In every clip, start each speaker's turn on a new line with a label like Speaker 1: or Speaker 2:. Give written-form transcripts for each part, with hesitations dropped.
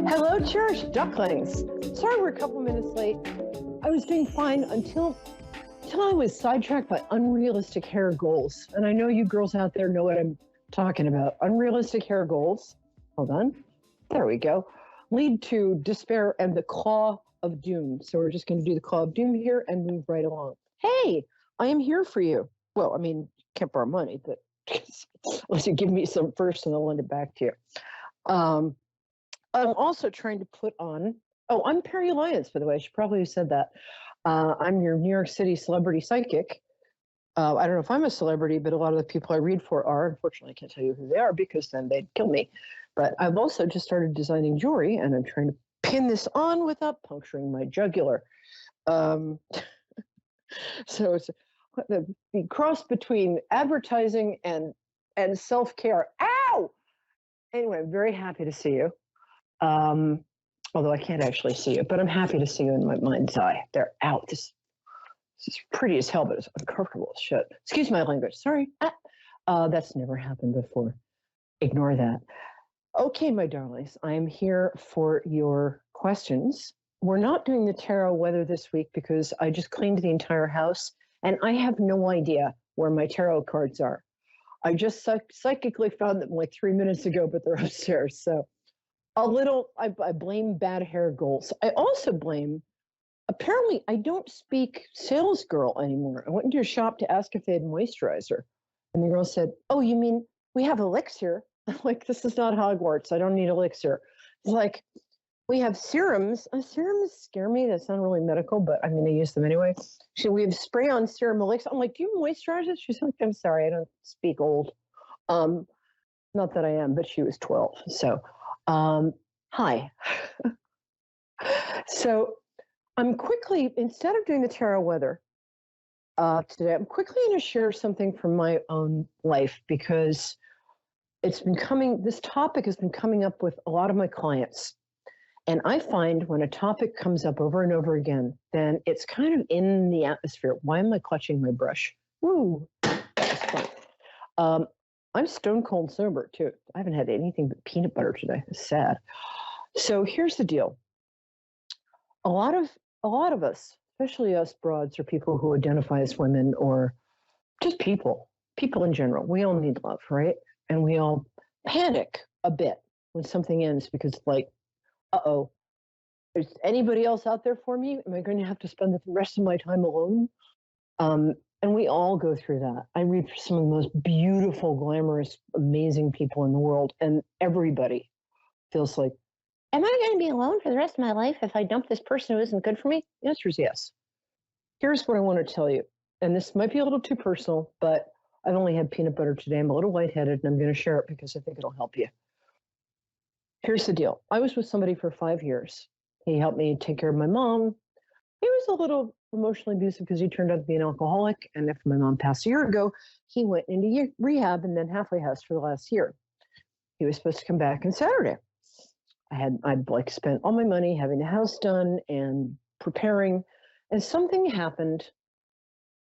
Speaker 1: Hello, church ducklings. Sorry we're a couple minutes late. I was doing fine until I was sidetracked by unrealistic hair goals. And I know you girls out there know what I'm talking about. Unrealistic hair goals, hold on, there we go, lead to despair and the claw of doom. So we're just going to do the claw of doom here and move right along. Hey, I am here for you. Well, I mean, can't borrow money, but unless you give me some first and I'll lend it back to you. I'm also trying to put on, I'm Peri Lyons, by the way. I should probably have said that. I'm your New York City celebrity psychic. I don't know if I'm a celebrity, but a lot of the people I read for are. Unfortunately, I can't tell you who they are because then they'd kill me. But I've also just started designing jewelry, and I'm trying to pin this on without puncturing my jugular. So it's the cross between advertising and self-care. Ow! Anyway, I'm very happy to see you. Although I can't actually see you, but I'm happy to see you in my mind's eye. They're out. This is pretty as hell, but it's uncomfortable as shit. Excuse my language. Sorry. That's never happened before. Ignore that. Okay, my darlings, I am here for your questions. We're not doing the tarot weather this week because I just cleaned the entire house and I have no idea where my tarot cards are. I just psychically found them like 3 minutes ago, but they're upstairs. So I blame bad hair goals. I also blame, apparently I don't speak sales girl anymore. I went into a shop to ask if they had moisturizer. And the girl said, oh, you mean we have elixir? I'm like, this is not Hogwarts. I don't need elixir. It's like, we have serums. Serums scare me. That's not really medical, but I mean, I use them anyway. We have spray on serum elixir. I'm like, do you moisturize it? She's like, I'm sorry, I don't speak old. Not that I am, but she was 12. So, hi. So I'm quickly, instead of doing the tarot weather today, I'm quickly going to share something from my own life because this topic has been coming up with a lot of my clients. And I find when a topic comes up over and over again, then it's kind of in the atmosphere. Why am I clutching my brush? Woo, that's fun. I'm stone cold sober too. I haven't had anything but peanut butter today. It's sad. So here's the deal. A lot of us, especially us broads or people who identify as women or just people in general, we all need love, right? And we all panic a bit when something ends because it's like, uh-oh, is anybody else out there for me? Am I going to have to spend the rest of my time alone? And we all go through that. I read for some of the most beautiful, glamorous, amazing people in the world, and everybody feels like, am I going to be alone for the rest of my life if I dump this person who isn't good for me? The answer is yes. Here's what I want to tell you, and this might be a little too personal, but I've only had peanut butter today. I'm a little lightheaded, and I'm going to share it because I think it'll help you. Here's the deal. I was with somebody for 5 years. He helped me take care of my mom. He was a little emotionally abusive because he turned out to be an alcoholic. And after my mom passed a year ago, he went into rehab and then halfway house for the last year. He was supposed to come back on Saturday. I'd like spent all my money having the house done and preparing. And something happened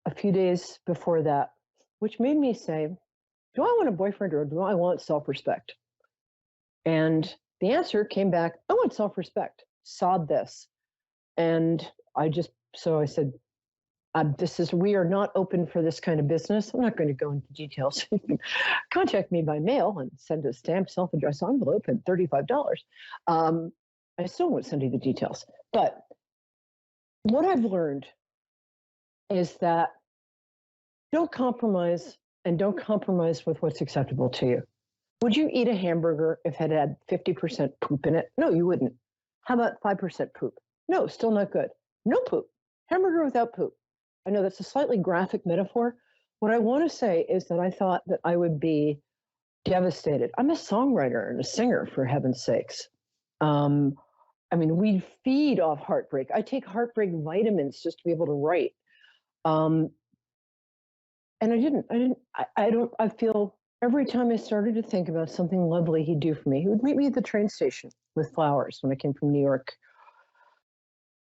Speaker 1: a few days before that, which made me say, do I want a boyfriend or do I want self-respect? And the answer came back, I want self-respect. Sod this. And I said, we are not open for this kind of business. I'm not going to go into details. You can contact me by mail and send a stamped self-addressed envelope and $35. I still won't send you the details. But what I've learned is that don't compromise and don't compromise with what's acceptable to you. Would you eat a hamburger if it had 50% poop in it? No, you wouldn't. How about 5% poop? No, still not good. No poop. Hamburger without poop. I know that's a slightly graphic metaphor. What I want to say is that I thought that I would be devastated. I'm a songwriter and a singer, for heaven's sakes. We feed off heartbreak. I take heartbreak vitamins just to be able to write. And I feel every time I started to think about something lovely he'd do for me, he would meet me at the train station with flowers when I came from New York.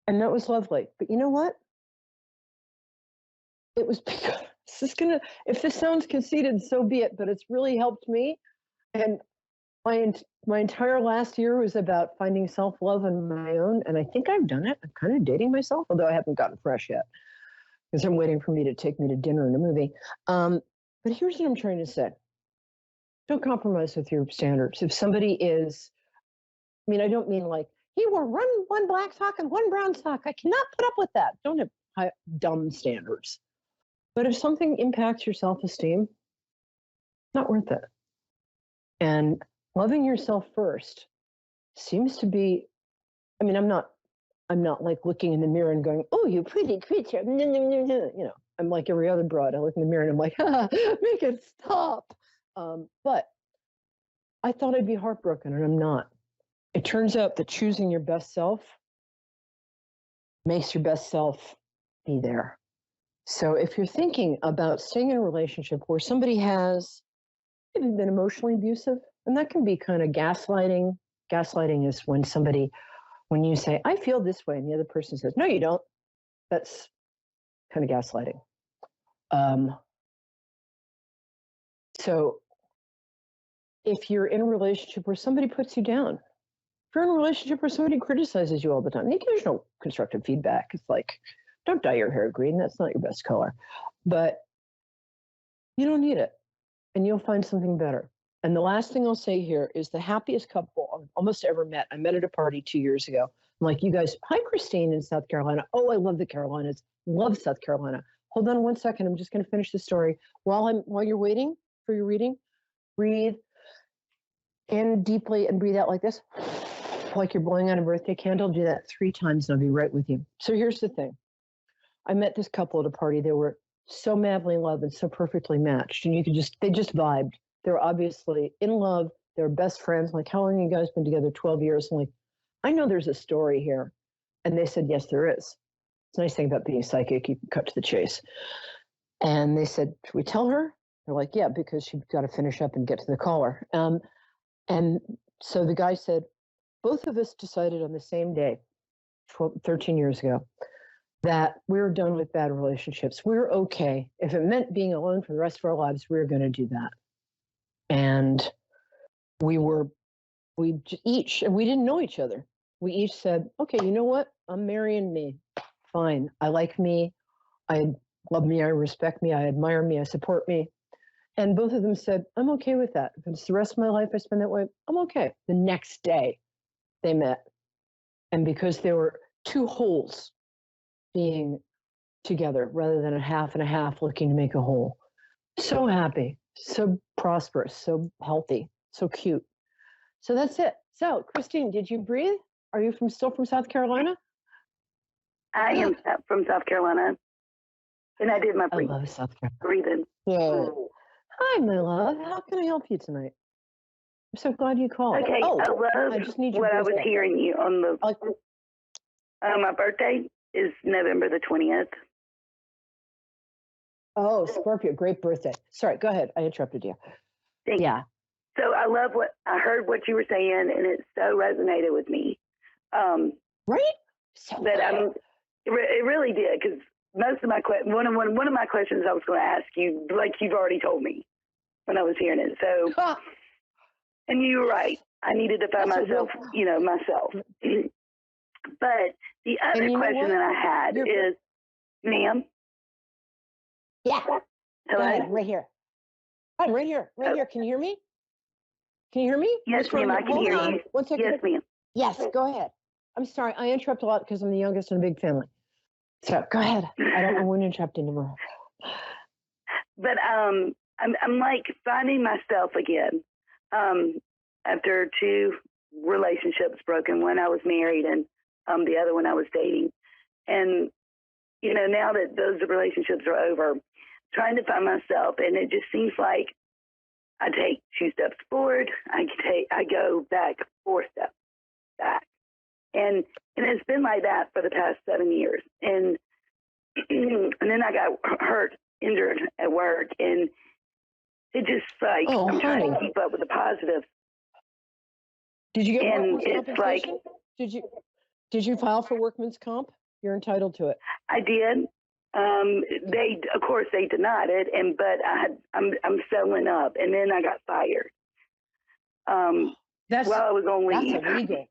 Speaker 1: And that was lovely. But you know what? It was because if this sounds conceited, so be it, but it's really helped me. And my entire last year was about finding self-love on my own, and I think I've done it. I'm kind of dating myself, although I haven't gotten fresh yet because I'm waiting for me to take me to dinner and a movie. But here's what I'm trying to say. Don't compromise with your standards. If somebody is, I mean, I don't mean like, he wore one black sock and one brown sock. I cannot put up with that. Don't have dumb standards. But if something impacts your self-esteem, not worth it. And loving yourself first seems to be, I mean, I'm not like looking in the mirror and going, oh, you pretty creature. You know, I'm like every other broad. I look in the mirror and I'm like, make it stop. But I thought I'd be heartbroken, and I'm not. It turns out that choosing your best self makes your best self be there. So if you're thinking about staying in a relationship where somebody has maybe been emotionally abusive, and that can be kind of gaslighting. Gaslighting is when you say, I feel this way, and the other person says, no, you don't. That's kind of gaslighting. So if you're in a relationship where somebody puts you down, if you're in a relationship where somebody criticizes you all the time, there's no constructive feedback. It's like, don't dye your hair green. That's not your best color. But you don't need it, and you'll find something better. And the last thing I'll say here is the happiest couple I've almost ever met. I met at a party 2 years ago. I'm like, you guys, hi, Christine in South Carolina. Oh, I love the Carolinas. Love South Carolina. Hold on one second. I'm just going to finish the story. While you're waiting for your reading, breathe in deeply and breathe out like this, like you're blowing on a birthday candle. Do that 3 times and I'll be right with you. So here's the thing. I met this couple at a party. They were so madly in love and so perfectly matched. And they just vibed. They were obviously in love. They were best friends. Like, how long have you guys been together? 12 years. I'm like, I know there's a story here. And they said, yes, there is. It's a nice thing about being psychic. You can cut to the chase. And they said, should we tell her? They're like, yeah, because she's got to finish up and get to the caller. And so the guy said, both of us decided on the same day, 13 years ago, that we were done with bad relationships. We were okay. If it meant being alone for the rest of our lives, we were going to do that. And we didn't know each other. We each said, okay, you know what? I'm marrying me. Fine. I like me. I love me. I respect me. I admire me. I support me. And both of them said, I'm okay with that. If it's the rest of my life I spend that way, I'm okay. The next day they met. And because there were 2 wholes being together rather than a half and a half looking to make a whole. So happy, so prosperous, so healthy, so cute. So that's it. So, Christine, did you breathe? Are you still from South Carolina?
Speaker 2: I am from South Carolina, and I did my
Speaker 1: I love South Carolina.
Speaker 2: breathing.
Speaker 1: Yeah. Hi, my love. How can I help you tonight? I'm so glad you called.
Speaker 2: Okay, I love what I was hearing you on the. My birthday is November the 20th.
Speaker 1: Oh, Scorpio, great birthday. Sorry, go ahead. I interrupted you.
Speaker 2: Thank you. So I love I heard what you were saying, and it so resonated with me.
Speaker 1: Right? So
Speaker 2: it really did, because most of my one of my questions I was going to ask you, like you've already told me when I was hearing it. So, and you were right. I needed to find myself. But the other question that I had is, ma'am.
Speaker 1: Yeah.
Speaker 2: Hello?
Speaker 1: Right here. I'm right here. Right here. Can you hear me? Can you hear me?
Speaker 2: Yes, ma'am. I can hear you.
Speaker 1: 1 second.
Speaker 2: Yes, ma'am.
Speaker 1: Yes, go ahead. I'm sorry. I interrupt a lot because I'm the youngest in a big family. So go ahead. I don't want to interrupt anymore.
Speaker 2: But I'm like finding myself again. After 2 relationships broken, one I was married and the other one I was dating. And, now that those relationships are over, trying to find myself, and it just seems like I take 2 steps forward, I go back 4 steps back. And it's been like that for the past 7 years. And and then I got injured at work, and it just like I'm trying to keep up with the positives.
Speaker 1: Did you get
Speaker 2: workman's
Speaker 1: compensation? Did you file for workman's comp? You're entitled to it.
Speaker 2: I did. Of course, they denied it, but I'm settling up, and then I got fired.
Speaker 1: That's
Speaker 2: while I was on leave.
Speaker 1: that's illegal.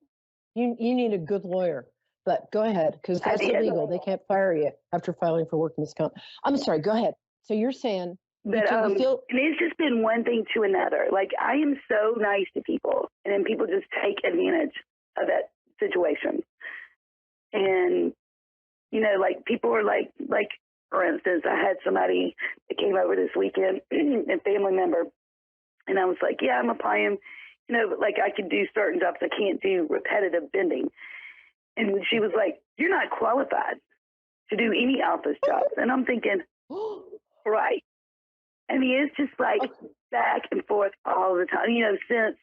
Speaker 1: You need a good lawyer. But go ahead, because that's illegal. They can't fire you after filing for workman's comp. I'm sorry. Go ahead. So you're saying
Speaker 2: But and it's just been one thing to another. Like, I am so nice to people, and then people just take advantage of that situation. And like, people are like for instance, I had somebody that came over this weekend, a family member, and I was like, yeah, I'm applying, but like, I can do certain jobs. I can't do repetitive bending. And she was like, you're not qualified to do any office jobs. And I'm thinking, right. I mean, it's just like back and forth all the time, since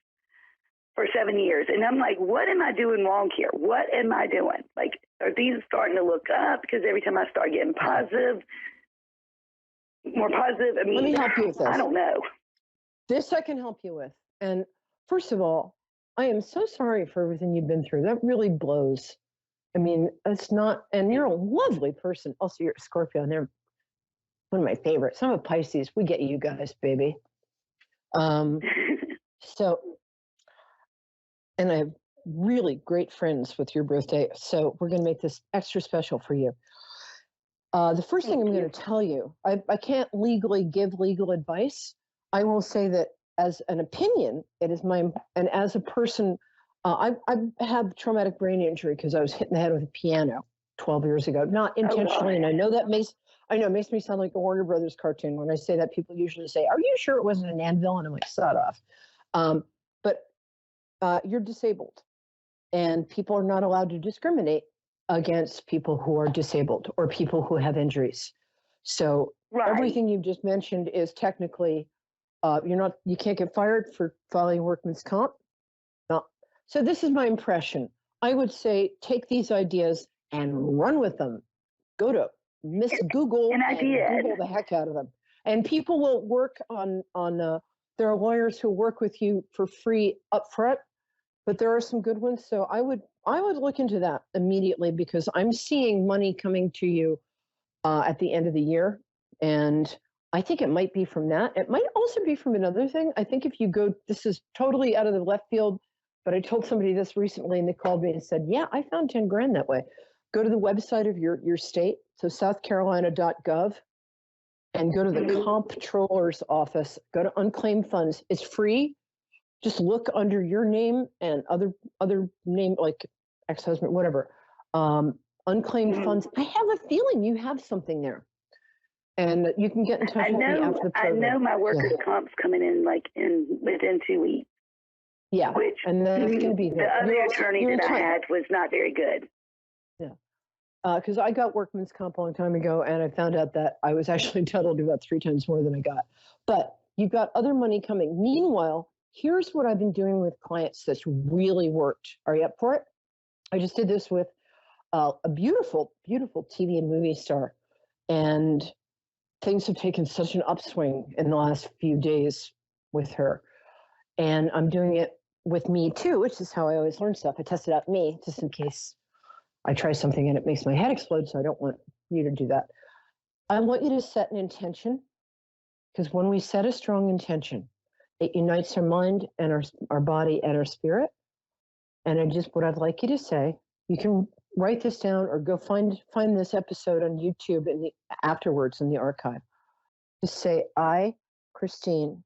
Speaker 2: for 7 years. And I'm like, what am I doing wrong here? What am I doing? Like, are things starting to look up? Because every time I start getting more positive, I mean,
Speaker 1: let me help you with this.
Speaker 2: I don't know.
Speaker 1: This I can help you with. And first of all, I am so sorry for everything you've been through. That really blows. I mean, it's not, and you're a lovely person. Also, you're a Scorpio, and they're one of my favorites. I'm a Pisces. We get you guys, baby. So, and I have really great friends with your birthday. So we're going to make this extra special for you. The first thing I'm going to tell you, I can't legally give legal advice. I will say that as an opinion, it is and as a person, I have traumatic brain injury because I was hit in the head with a piano 12 years ago, not intentionally. And I know it makes me sound like a Warner Brothers cartoon. When I say that, people usually say, are you sure it wasn't an anvil? And I'm like, sod off. But you're disabled, and people are not allowed to discriminate against people who are disabled or people who have injuries. So everything you've just mentioned is technically, you can't get fired for filing workman's comp. No. So this is my impression. I would say take these ideas and run with them. Go to Miss Google and Google the heck out of them. And people will work on there are lawyers who work with you for free up front, but there are some good ones. So I would look into that immediately, because I'm seeing money coming to you at the end of the year. And I think it might be from that. It might also be from another thing. I think if you go, this is totally out of the left field, but I told somebody this recently, and they called me and said, yeah, I found 10 grand that way. Go to the website of your state, so southcarolina.gov, and go to the comptroller's office. Go to unclaimed funds. It's free. Just look under your name and other name, like ex-husband, whatever. Unclaimed funds. I have a feeling you have something there. And you can get in touch with me after the program.
Speaker 2: I know my workers' comp's coming in within 2 weeks.
Speaker 1: Yeah, and that's going to be
Speaker 2: the other attorney that I had was not very good.
Speaker 1: Yeah, because I got workman's comp a long time ago, and I found out that I was actually entitled to about 3 times more than I got. But you've got other money coming. Meanwhile, here's what I've been doing with clients that's really worked. Are you up for it? I just did this with a beautiful, beautiful TV and movie star, and things have taken such an upswing in the last few days with her. And I'm doing it with me too, which is how I always learn stuff. I test it out me just in case I try something and it makes my head explode. So I don't want you to do that. I want you to set an intention, because when we set a strong intention, it unites our mind and our body and our spirit. And what I'd like you to say, you can write this down or go find this episode on YouTube afterwards in the archive. Just say, I, Christine,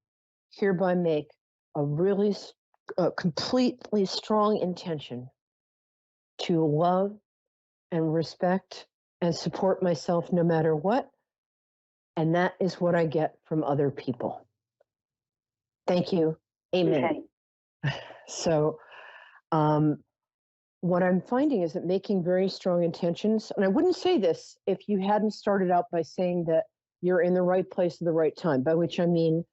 Speaker 1: hereby make a really completely strong intention to love and respect and support myself no matter what. And that is what I get from other people. Thank you. Amen. Okay. So what I'm finding is that making very strong intentions, and I wouldn't say this if you hadn't started out by saying that you're in the right place at the right time, by which I mean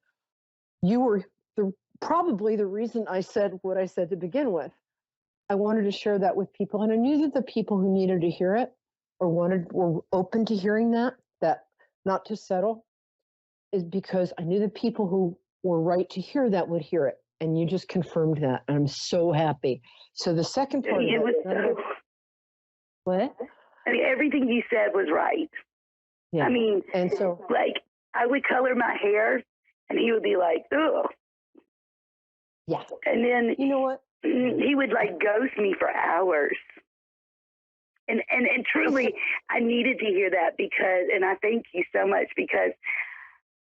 Speaker 1: you were probably the reason I said what I said to begin with. I wanted to share that with people, and I knew that the people who needed to hear it or were open to hearing that not to settle, is because I knew the people who were right to hear that would hear it. And you just confirmed that. And I'm so happy. So the second part of it. What?
Speaker 2: I mean, everything you said was right.
Speaker 1: Yeah.
Speaker 2: I mean,
Speaker 1: and so,
Speaker 2: like, I would color my hair and he would be like, oh.
Speaker 1: Yeah.
Speaker 2: And then
Speaker 1: You know what?
Speaker 2: he would like ghost me for hours. And truly, I needed to hear that because, and I thank you so much because,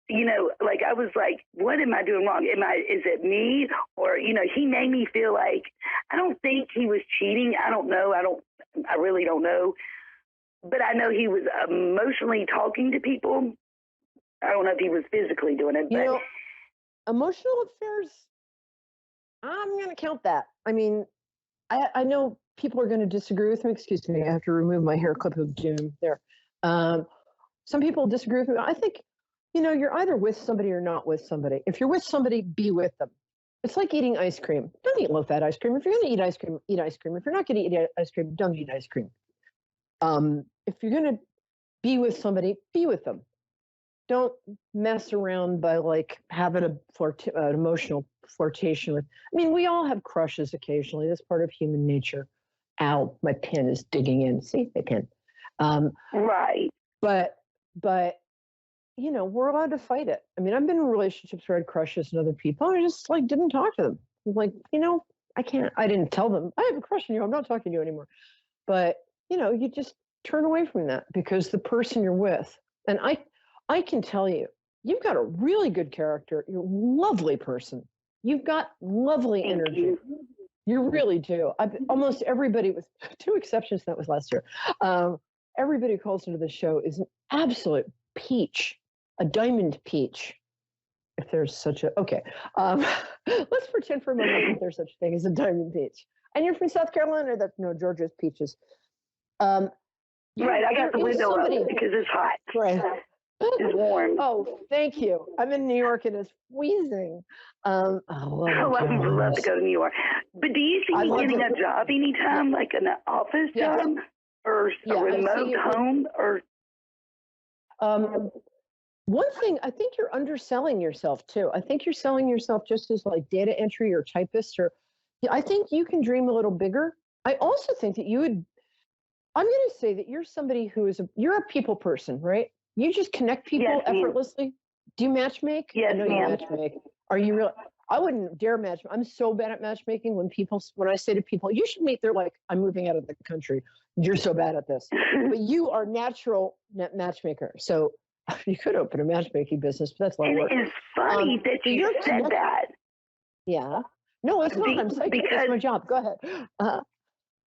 Speaker 2: you know, like I was like, what am I doing wrong? Is it me? Or, you know, he made me feel like, I don't think he was cheating. I don't know. I really don't know. But I know he was emotionally talking to people. I don't know if he was physically doing it,
Speaker 1: You
Speaker 2: but
Speaker 1: know, emotional affairs, I'm going to count that. I mean, I know people are going to disagree with me. Excuse me, I have to remove my hair clip of doom there. Some people disagree with me. I think, you know, you're either with somebody or not with somebody. If you're with somebody, be with them. It's like eating ice cream. Don't eat low-fat ice cream. If you're going to eat ice cream, eat ice cream. If you're not going to eat ice cream, don't eat ice cream. If you're going to be with somebody, be with them. Don't mess around by like having an emotional flirtation with. I mean, we all have crushes occasionally. That's part of human nature. Ow, my pen is digging in. See, my pen.
Speaker 2: right.
Speaker 1: But you know, we're allowed to fight it. I mean, I've been in relationships where I had crushes and other people, and I just like didn't talk to them. Like, you know, I can't. I didn't tell them I have a crush on you. I'm not talking to you anymore. But you know, you just turn away from that because the person you're with, and I can tell you, you've got a really good character. You're a lovely person. You've got lovely
Speaker 2: Thank
Speaker 1: energy.
Speaker 2: you.
Speaker 1: You really do. Almost everybody, with two exceptions, that was last year. Everybody who calls into the show is an absolute peach, a diamond peach. If there's such a, okay. Let's pretend for a moment that there's such a thing as a diamond peach. And you're from South Carolina, that's no, Georgia's peaches.
Speaker 2: Right, I got the window up because it's hot.
Speaker 1: Right.
Speaker 2: It's warm.
Speaker 1: Oh, thank you. I'm in New York and it's freezing.
Speaker 2: I would love to go to New York. But do you see me getting a job anytime, like an office job or a remote home? Or
Speaker 1: one thing, I think you're underselling yourself too. I think you're selling yourself just as like data entry or typist, or I think you can dream a little bigger. I also think that you would, I'm going to say that you're somebody who is, you're a people person, right? You just connect people effortlessly. Do you matchmake?
Speaker 2: Yes,
Speaker 1: I know you matchmake. Are you real? I wouldn't dare match. I'm so bad at matchmaking. When I say to people, you should meet, they're like, I'm moving out of the country. You're so bad at this. But you are natural matchmaker. So you could open a matchmaking business, but that's a lot of work.
Speaker 2: It's funny that you said that.
Speaker 1: Yeah. No, it's not. I'm psychic. That's my job. Go ahead.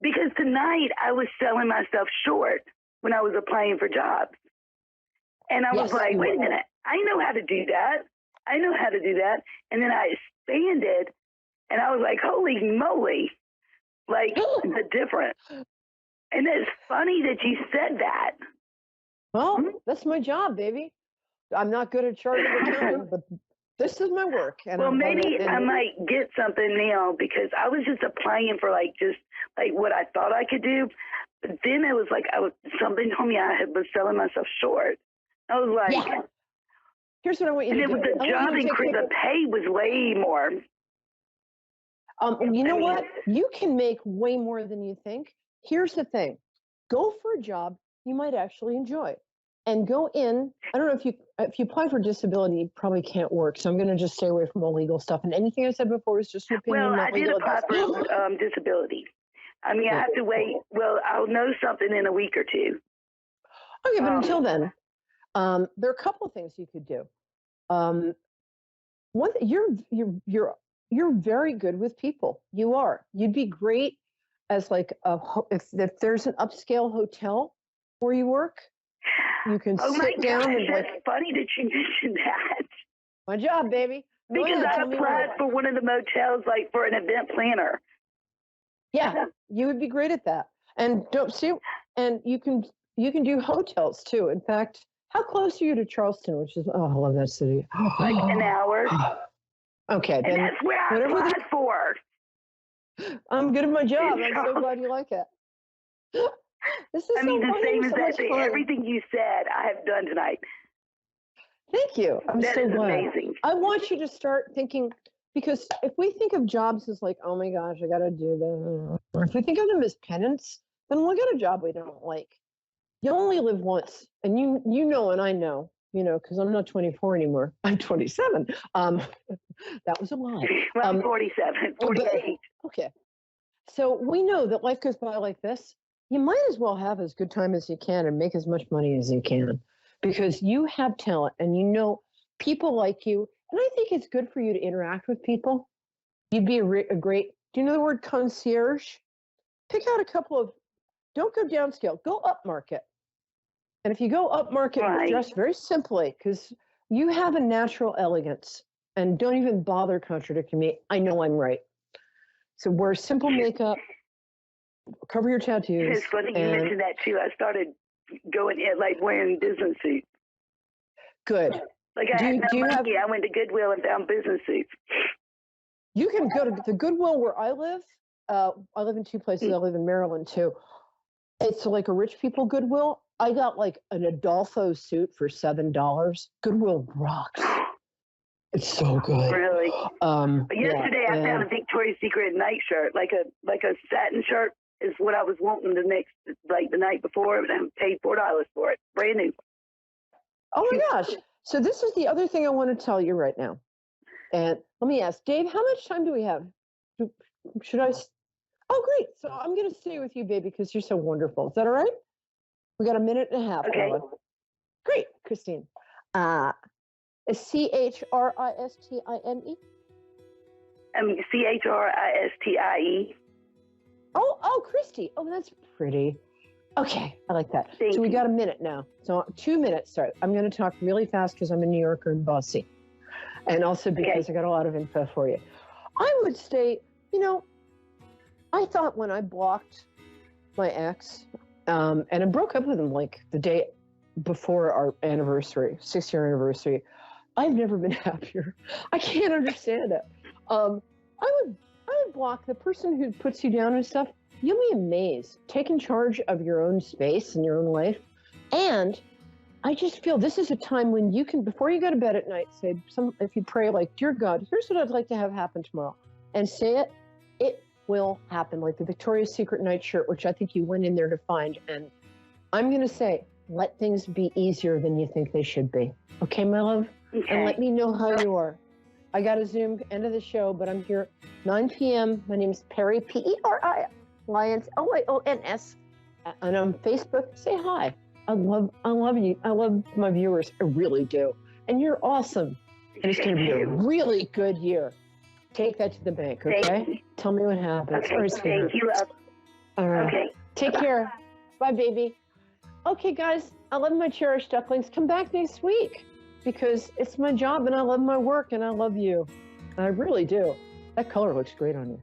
Speaker 2: Because tonight I was selling myself short when I was applying for jobs. And I was like, wait a minute, I know how to do that. I know how to do that. And then I expanded and I was like, holy moly, like the difference. And it's funny that you said that.
Speaker 1: Well, that's my job, baby. I'm not good at charting accounting, but this is my work. And
Speaker 2: well, maybe I might get something now because I was just applying for just what I thought I could do. But then it was like something told me I was selling myself short. I was like,
Speaker 1: here's what I want you to do.
Speaker 2: And the job increase, the pay was way more.
Speaker 1: You know what? You can make way more than you think. Here's the thing. Go for a job you might actually enjoy. And go in. I don't know if you apply for disability, you probably can't work. So I'm going to just stay away from all legal stuff. And anything I said before was just an opinion.
Speaker 2: Well, I did apply for disability. I mean, I have to wait. Well, I'll know something in a week or two.
Speaker 1: Okay, but until then, there are a couple of things you could do. One, you're very good with people. You are. You'd be great as like if there's an upscale hotel where you work. You can sit down and
Speaker 2: that's funny that you mentioned that.
Speaker 1: My job, baby.
Speaker 2: Because I applied for one of the motels, like for an event planner.
Speaker 1: Yeah, you would be great at that. And and you can do hotels too. In fact, how close are you to Charleston? Which is I love that city.
Speaker 2: Like an hour.
Speaker 1: Okay,
Speaker 2: and that's where I applied for.
Speaker 1: I'm good at my job. I'm so glad you like it. This is
Speaker 2: the same as that thing. Everything you said, I have done tonight.
Speaker 1: Thank you. I'm so glad.
Speaker 2: Amazing.
Speaker 1: I want you to start thinking, because if we think of jobs as like, oh my gosh, I got to do that, or if we think of them as penance, then we'll get a job we don't like. You only live once, and you know, and I know, because I'm not 24 anymore. I'm 27. That was a lie.
Speaker 2: Well, I'm 47, 48.
Speaker 1: Okay. So we know that life goes by like this. You might as well have as good time as you can and make as much money as you can because you have talent and you know people like you. And I think it's good for you to interact with people. You'd be a great, do you know the word concierge? Pick out a couple of, don't go downscale, go up market. And if you go up market, dress very simply because you have a natural elegance and don't even bother contradicting me. I know I'm right. So wear simple makeup, cover your tattoos.
Speaker 2: It's funny you mentioned that too. I started going in like wearing business suits.
Speaker 1: Good.
Speaker 2: Like I had no money. I went to Goodwill and found business suits.
Speaker 1: You can go to the Goodwill where I live. I live in two places. I live in Maryland too. It's like a rich people Goodwill. I got like an Adolfo suit for $7. Goodwill rocks. It's so good.
Speaker 2: Really? But yesterday I found a Victoria's Secret nightshirt, like a satin shirt is what I was wanting the night before, and I paid $4 for it, brand new.
Speaker 1: Oh my gosh! So this is the other thing I want to tell you right now. And let me ask Dave, how much time do we have? Should I? Oh, great. So I'm going to stay with you, baby, because you're so wonderful. Is that all right? We got a minute and a half.
Speaker 2: Okay.
Speaker 1: Great, Christine. Is CHRISTINE?
Speaker 2: CHRISTIE.
Speaker 1: Oh, Christy. Oh, that's pretty. Okay, I like that.
Speaker 2: Thank
Speaker 1: we
Speaker 2: you.
Speaker 1: got a minute now. So 2 minutes. Sorry, I'm going to talk really fast because I'm a New Yorker and bossy. And also because I got a lot of info for you. I would say, I thought when I blocked my ex, and I broke up with him like the day before our anniversary, 6-year anniversary, I've never been happier. I can't understand it. I would block the person who puts you down and stuff. You'll be amazed. Taking charge of your own space and your own life. And I just feel this is a time when you can, before you go to bed at night, say, if you pray like, dear God, here's what I'd like to have happen tomorrow. And say it, it will happen. Like the Victoria's Secret nightshirt, which I think you went in there to find. And I'm going to say, let things be easier than you think they should be. Okay, my love?
Speaker 2: Okay.
Speaker 1: And let me know how you are. I got a Zoom end of the show, but I'm here 9 p.m. My name is Peri, Peri, Lyons, Lyons. And on Facebook, say hi. I love you. I love my viewers. I really do. And you're awesome. And it's going to be a really good year. Take that to the bank, okay? Tell me what happens.
Speaker 2: Okay,
Speaker 1: All right,
Speaker 2: thank you, love.
Speaker 1: All right.
Speaker 2: Okay.
Speaker 1: Take care. Bye, baby. Okay, guys, I love my cherished ducklings. Come back next week because it's my job and I love my work and I love you. I really do. That color looks great on you.